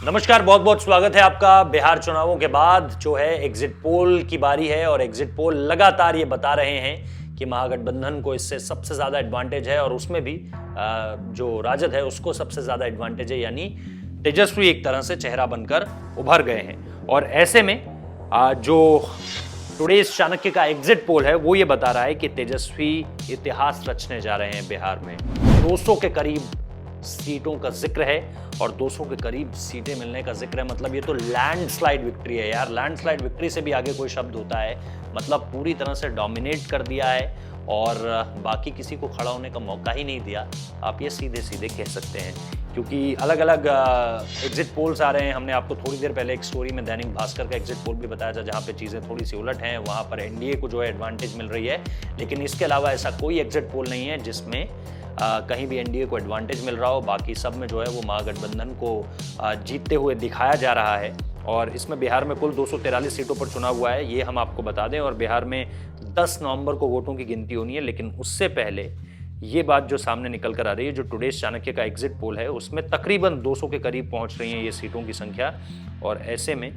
नमस्कार, बहुत बहुत स्वागत है आपका। बिहार चुनावों के बाद जो है एग्जिट पोल की बारी है और एग्जिट पोल लगातार ये बता रहे हैं कि महागठबंधन को इससे सबसे ज्यादा एडवांटेज है और उसमें भी जो राजद है उसको सबसे ज्यादा एडवांटेज है, यानी तेजस्वी एक तरह से चेहरा बनकर उभर गए हैं। और ऐसे में जो टुडेज चाणक्य का एग्जिट पोल है वो ये बता रहा है कि तेजस्वी इतिहास रचने जा रहे हैं। बिहार में 200 के करीब सीटों का जिक्र है और 200 के करीब सीटें मिलने का जिक्र है। मतलब ये तो लैंडस्लाइड विक्ट्री है यार। लैंडस्लाइड विक्ट्री से भी आगे कोई शब्द होता है। मतलब पूरी तरह से डोमिनेट कर दिया है और बाकी किसी को खड़ा होने का मौका ही नहीं दिया, आप ये सीधे सीधे कह सकते हैं। क्योंकि अलग अलग एग्जिट पोल्स आ रहे हैं। हमने आपको थोड़ी देर पहले एक स्टोरी में दैनिक भास्कर का एग्जिट पोल भी बताया था, जहां पे चीज़ें थोड़ी सी उलट हैं। वहां पर एनडीए को जो है एडवांटेज मिल रही है, लेकिन इसके अलावा ऐसा कोई एग्जिट पोल नहीं है जिसमें कहीं भी एनडीए को एडवांटेज मिल रहा हो। बाकी सब में जो है वो महागठबंधन को जीतते हुए दिखाया जा रहा है। और इसमें बिहार में कुल 243 सीटों पर चुनाव हुआ है, ये हम आपको बता दें। और बिहार में 10 नवंबर को वोटों की गिनती होनी है। लेकिन उससे पहले ये बात जो सामने निकल कर आ रही है, जो टुडेज चाणक्य का एग्जिट पोल है उसमें तकरीबन 200 के करीब पहुंच रही है ये सीटों की संख्या। और ऐसे में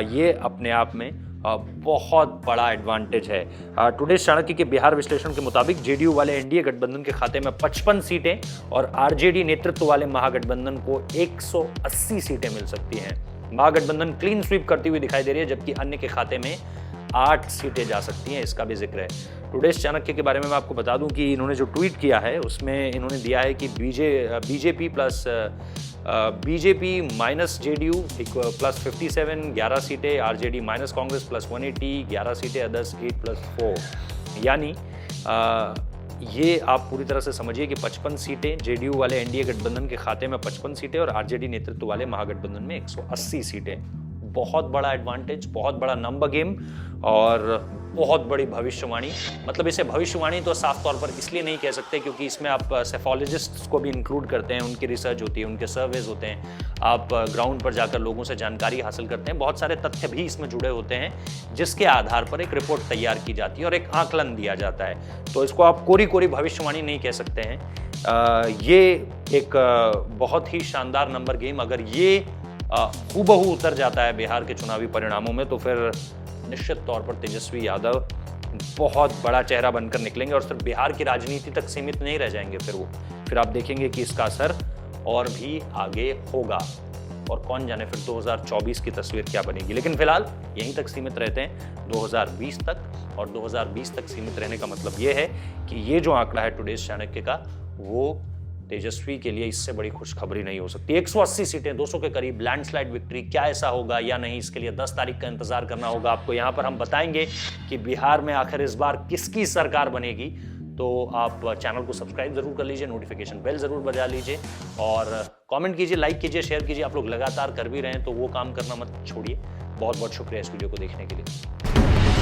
ये अपने आप में बहुत बड़ा एडवांटेज है। टुडेज चाणक्य के बिहार विश्लेषण के मुताबिक जेडीयू वाले एनडीए गठबंधन के खाते में 55 सीटें और आरजेडी नेतृत्व वाले महागठबंधन को 180 सीटें मिल सकती हैं। महागठबंधन क्लीन स्वीप करती हुई दिखाई दे रही है, जबकि अन्य के खाते में 8 सीटें जा सकती हैं, इसका भी जिक्र है। टुडेज चाणक्य के बारे में मैं आपको बता दूं कि इन्होंने जो ट्वीट किया है उसमें इन्होंने दिया है कि बीजेपी माइनस जेडीयू प्लस 57 11 सीटें, आरजेडी माइनस कांग्रेस प्लस 180 11 सीटें, अदर्स 8+4। यानी ये आप पूरी तरह से समझिए कि 55 सीटें जेडीयू वाले एनडीए गठबंधन के खाते में, 55 सीटें और आरजेडी नेतृत्व वाले महागठबंधन में 180 सीटें। बहुत बड़ा एडवांटेज, बहुत बड़ा नंबर गेम और बहुत बड़ी भविष्यवाणी। मतलब इसे भविष्यवाणी तो साफ तौर पर इसलिए नहीं कह सकते क्योंकि इसमें आप सेफोलॉजिस्ट्स को भी इंक्लूड करते हैं, उनकी रिसर्च होती है, उनके सर्वेज होते हैं, आप ग्राउंड पर जाकर लोगों से जानकारी हासिल करते हैं। बहुत सारे तथ्य भी इसमें जुड़े होते हैं जिसके आधार पर एक रिपोर्ट तैयार की जाती है और एक आकलन दिया जाता है। तो इसको आप कोरी कोरी भविष्यवाणी नहीं कह सकते हैं। ये एक बहुत ही शानदार नंबर गेम अगर ये हूबहू उतर जाता है बिहार के चुनावी परिणामों में, तो फिर निश्चित तौर पर तेजस्वी यादव बहुत बड़ा चेहरा बनकर निकलेंगे और सिर्फ बिहार की राजनीति तक सीमित नहीं रह जाएंगे। फिर आप देखेंगे कि इसका असर और भी आगे होगा और कौन जाने फिर 2024 की तस्वीर क्या बनेगी। लेकिन फिलहाल यहीं तक सीमित रहते हैं 2020 तक। और 2020 तक सीमित रहने का मतलब ये है कि ये जो आंकड़ा है टुडेज चाणक्य का, वो तेजस्वी के लिए इससे बड़ी खुशखबरी नहीं हो सकती। 180 सीटें, 200 के करीब, लैंडस्लाइड विक्ट्री, क्या ऐसा होगा या नहीं, इसके लिए 10 तारीख का इंतजार करना होगा आपको। यहाँ पर हम बताएंगे कि बिहार में आखिर इस बार किसकी सरकार बनेगी। तो आप चैनल को सब्सक्राइब जरूर कर लीजिए, नोटिफिकेशन बेल जरूर बजा लीजिए और कमेंट कीजिए, लाइक कीजिए, शेयर कीजिए। आप लोग लगातार कर भी रहे हैं तो वो काम करना मत छोड़िए। बहुत बहुत शुक्रिया इस वीडियो को देखने के लिए।